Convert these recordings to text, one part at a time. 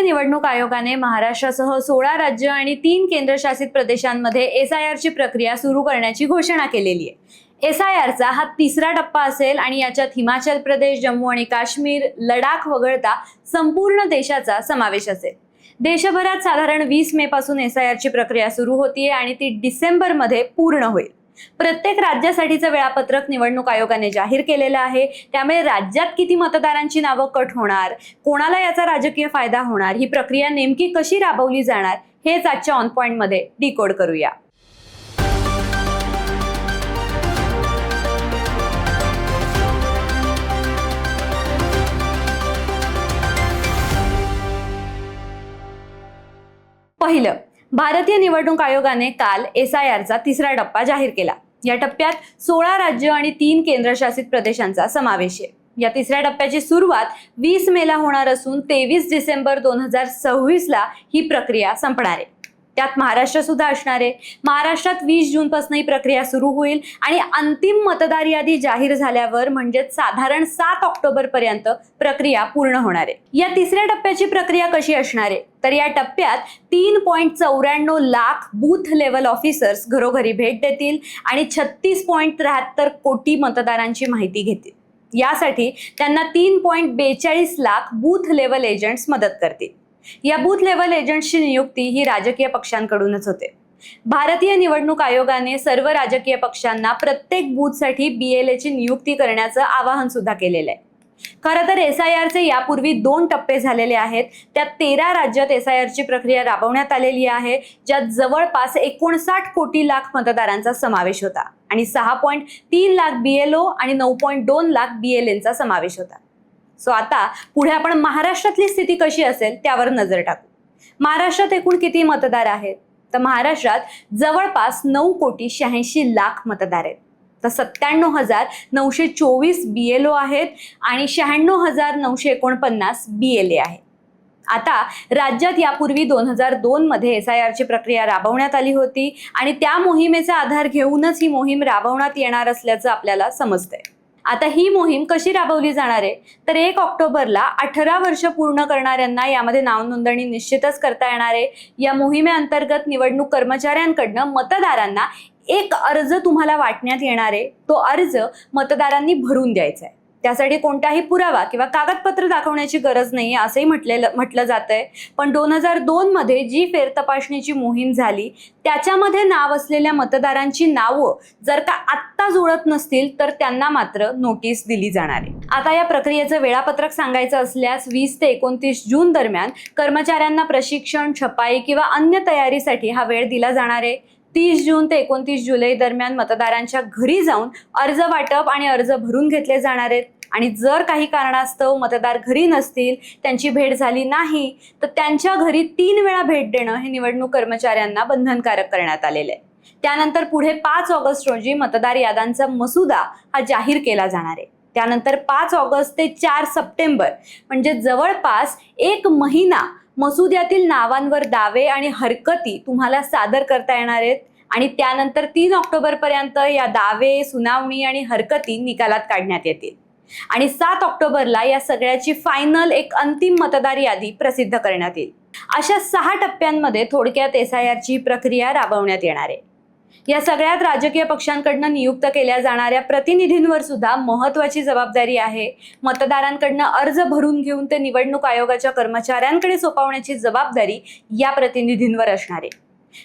निवडणूक आयोगाने महाराष्ट्रासह 16 राज्य आणि 3 केंद्रशासित प्रदेशांमध्ये SIR ची प्रक्रिया सुरू करण्याची घोषणा केलेली आहे। SIR चा हा तिसरा टप्पा असेल आणि याच्यात हिमाचल प्रदेश, जम्मू आणि काश्मीर, लडाख वगळता संपूर्ण देशाचा समावेश असेल। देशभरात साधारण 20 मे पासून SIR ची प्रक्रिया सुरू होतीये आणि ती डिसेंबरमध्ये पूर्ण होईल। प्रत्येक राज्यासाठीचं वेळापत्रक निवडणूक आयोगाने जाहीर केलेलं आहे। त्यामुळे राज्यात किती मतदारांची नावं कट होणार, कोणाला याचा राजकीय फायदा होणार, ही प्रक्रिया नेमकी कशी राबवली जाणार, हेच आजच्या ऑन पॉइंट मध्ये डिकोड करूया। पहिलं, भारतीय निवडणूक आयोगाने काल SIR चा तिसरा टप्पा जाहीर केला। या टप्प्यात 16 राज्य आणि 3 केंद्रशासित प्रदेशांचा समावेश आहे। या तिसऱ्या टप्प्याची सुरुवात 20 मेला होणार असून 23 डिसेंबर 2026 ला ही प्रक्रिया संपणार आहे। त्यात महाराष्ट्र सुद्धा असणार आहे। महाराष्ट्रात 20 जून पासून ही प्रक्रिया सुरू होईल आणि अंतिम मतदार यादी जाहीर झाल्यावर म्हणजे साधारण 7 ऑक्टोबर पर्यंत प्रक्रिया पूर्ण होणार आहे। या तिसऱ्या टप्प्याची प्रक्रिया कशी असणार आहे तर या टप्प्यात 3.94 लाख बूथ लेवल ऑफिसर्स घरोघरी भेट देतील आणि 36.73 कोटी मतदारांची माहिती घेतील। यासाठी त्यांना 3.42 लाख बूथ लेवल एजंट्स मदत करतील। या बूथ लेवल एजंट्सची नियुक्ती ही राजकीय पक्षांकडूनच होते। भारतीय निवडणूक आयोगाने सर्व राजकीय पक्षांना प्रत्येक बूथसाठी BLA ची नियुक्ती करण्याचं आवाहन सुद्धा केलेलं आहे। खरं तर SIR चे यापूर्वी 2 टप्पे झालेले आहेत। त्यात 13 राज्यात SIR ची प्रक्रिया राबवण्यात आलेली आहे, ज्यात जवळपास 59 कोटी लाख मतदारांचा समावेश होता आणि 6.3 लाख BLO आणि 9.2 लाख BLNचा समावेश होता। सो आता पुढे आपण महाराष्ट्रातली स्थिती कशी असेल त्यावर नजर टाकू। महाराष्ट्रात एकूण किती मतदार आहेत तर महाराष्ट्रात जवळपास 9.86 लाख मतदार आहेत। तर 97,924 BLO आहेत आणि 96,949 BLA आहेत। आता राज्यात यापूर्वी 2002 मध्ये SIR ची प्रक्रिया राबवण्यात आली होती आणि त्या मोहिमेचा आधार घेऊनच ही मोहीम राबवण्यात येणार असल्याचं आपल्याला समजतंय। आता ही मोहीम कशी राबवली जाणार आहे तर 1 ऑक्टोबरला 18 वर्ष पूर्ण करणाऱ्यांना यामध्ये नाव नोंदणी निश्चितच करता येणार आहे। या मोहिमेअंतर्गत निवडणूक कर्मचाऱ्यांकडनं मतदारांना एक अर्ज तुम्हाला वाटण्यात येणार आहे। तो अर्ज मतदारांनी भरून द्यायचा आहे। त्यासाठी कोणताही पुरावा किंवा कागदपत्र दाखवण्याची गरज नाही असंही म्हटलं जातंय। पण 2002 मध्ये जी फेरतपासणीची मोहीम झाली त्याच्यामध्ये नाव असलेल्या मतदारांची नावं जर का आत्ता जुळत नसतील तर त्यांना मात्र नोटीस दिली जाणार आहे। आता या प्रक्रियेचं वेळापत्रक सांगायचं असल्यास 20 ते 29 जून दरम्यान कर्मचाऱ्यांना प्रशिक्षण, छपाई किंवा अन्य तयारीसाठी हा वेळ दिला जाणार आहे। 30 जून ते 29 जुलै दरम्यान मतदारांच्या घरी जाऊन अर्ज वाटप आणि अर्ज भरून घेतले जाणार आहेत आणि जर काही कारणास्तव मतदार घरी नसतील, त्यांची भेट झाली नाही तर त्यांच्या घरी 3 वेळा भेट देणं हे निवडणूक कर्मचाऱ्यांना बंधनकारक करण्यात आलेलं आहे। त्यानंतर पुढे 5 ऑगस्ट रोजी मतदार याद्यांचा मसुदा हा जाहीर केला जाणार आहे। त्यानंतर 5 ऑगस्ट ते 4 सप्टेंबर म्हणजे जवळपास 1 महिना मसुद्यातील नावांवर दावे आणि हरकती तुम्हाला सादर करता येणार आहेत आणि त्यानंतर 3 ऑक्टोबर पर्यंत या दावे, सुनावणी आणि हरकती निकालात काढण्यात येतील आणि 7 ऑक्टोबरला या सगळ्याची फायनल एक अंतिम मतदार यादी प्रसिद्ध करण्यात येईल। अशा 6 टप्प्यांमध्ये थोडक्यात SIR ची प्रक्रिया राबवण्यात येणार आहे। या सगळ्यात राजकीय पक्षांकडनं नियुक्त केल्या जाणाऱ्या प्रतिनिधींवर सुद्धा महत्त्वाची जबाबदारी आहे। मतदारांकडनं अर्ज भरून घेऊन ते निवडणूक आयोगाच्या कर्मचाऱ्यांकडे सोपवण्याची जबाबदारी या प्रतिनिधींवर असणार आहे।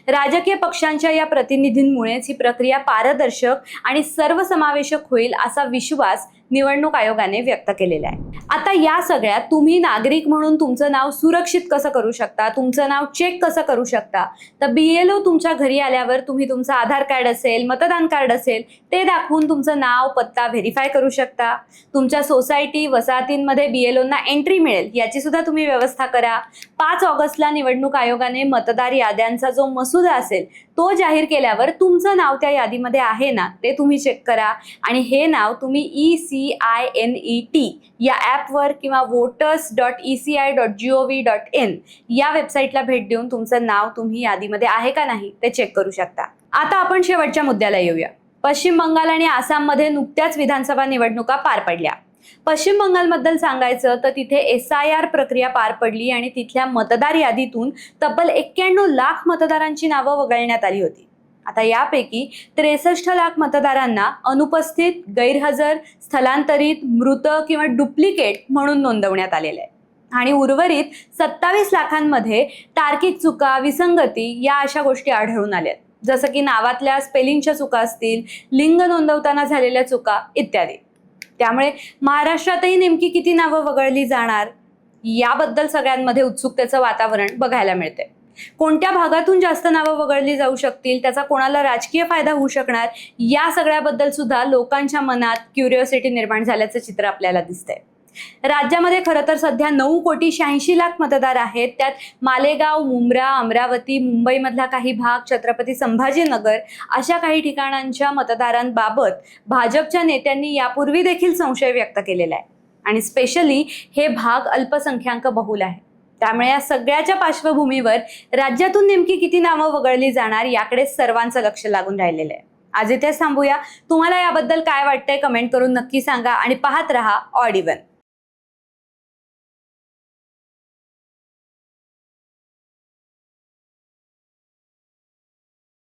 राजकीय पक्षांच्या या प्रतिनिधींमुळेच ही प्रक्रिया पारदर्शक आणि सर्वसमावेशक होईल असा विश्वास निवडणूक आयोगाने व्यक्त केलेला आहे। आता या सगळ्यात तुम्ही नागरिक म्हणून तुमचं नाव सुरक्षित कसं करू शकता, तुमचं नाव चेक कसं करू शकता तर BLO तुमच्या घरी आल्यावर तुम्ही तुमचं आधार कार्ड असेल, मतदान कार्ड असेल ते दाखवून तुमचं नाव, पत्ता व्हेरीफाय करू शकता। तुमच्या सोसायटी, वसाहतींमध्ये BLOंना एंट्री मिळेल याची सुद्धा तुम्ही व्यवस्था करा। 5 ऑगस्टला निवडणूक आयोगाने मतदार याद्यांचा जो मसुदा असेल तो जाहीर केल्यावर तुमचं नाव त्या यादीमध्ये आहे ना ते तुम्ही चेक करा आणि हे नाव तुम्ही ECINET या ॲपवर किंवा voters.eci.gov.in या वेबसाईटला भेट देऊन तुमचं नाव तुम्ही यादीमध्ये आहे का नाही ते चेक करू शकता। आता आपण शेवटच्या मुद्द्याला येऊया। पश्चिम बंगाल आणि आसाममध्ये नुकत्याच विधानसभा निवडणुका पार पडल्या। पश्चिम बंगालबद्दल सांगायचं तर तिथे SIR प्रक्रिया पार पडली आणि तिथल्या मतदार यादीतून तब्बल 91 लाख मतदारांची नावं वगळण्यात आली होती. आता यापैकी 63 लाख मतदारांना अनुपस्थित, गैरहजर, स्थलांतरित, मृत किंवा डुप्लिकेट म्हणून नोंदवण्यात आलेलं आहे आणि उर्वरित 27 लाखांमध्ये तार्किक चुका, विसंगती या अशा गोष्टी आढळून आल्यात, जसं की नावातल्या स्पेलिंगच्या चुका असतील, लिंग नोंदवताना झालेल्या चुका इत्यादी. त्यामुळे महाराष्ट्रातही नेमकी किती नावं वगळली जाणार याबद्दल सगळ्यांमध्ये उत्सुकतेचं वातावरण बघायला मिळते. कोणत्या भागातून जास्त नावं वगळली जाऊ शकतील, त्याचा कोणाला राजकीय फायदा होऊ शकणार, या सगळ्याबद्दल सुद्धा लोकांच्या मनात क्युरिओसिटी निर्माण झाल्याचं चित्र आपल्याला दिसतंय. राज्यामध्ये खरं तर सध्या 9,86,00,000 मतदार आहेत. त्यात मालेगाव, मुंब्रा, अमरावती, मुंबईमधला काही भाग, छत्रपती संभाजीनगर अशा काही ठिकाणांच्या मतदारांबाबत भाजपच्या नेत्यांनी यापूर्वी देखील संशय व्यक्त केलेला आहे आणि स्पेशली हे भाग अल्पसंख्याक बहुल आहे. त्यामुळे या सगळ्याच्या पार्श्वभूमीवर राज्यातून नेमकी किती नावं वगळली जाणार याकडे सर्वांचं लक्ष लागून राहिलेलं आहे. आज इथेच थांबूया. तुम्हाला याबद्दल काय वाटतंय कमेंट करून नक्की सांगा आणि पाहत रहा ऑड इव्हन.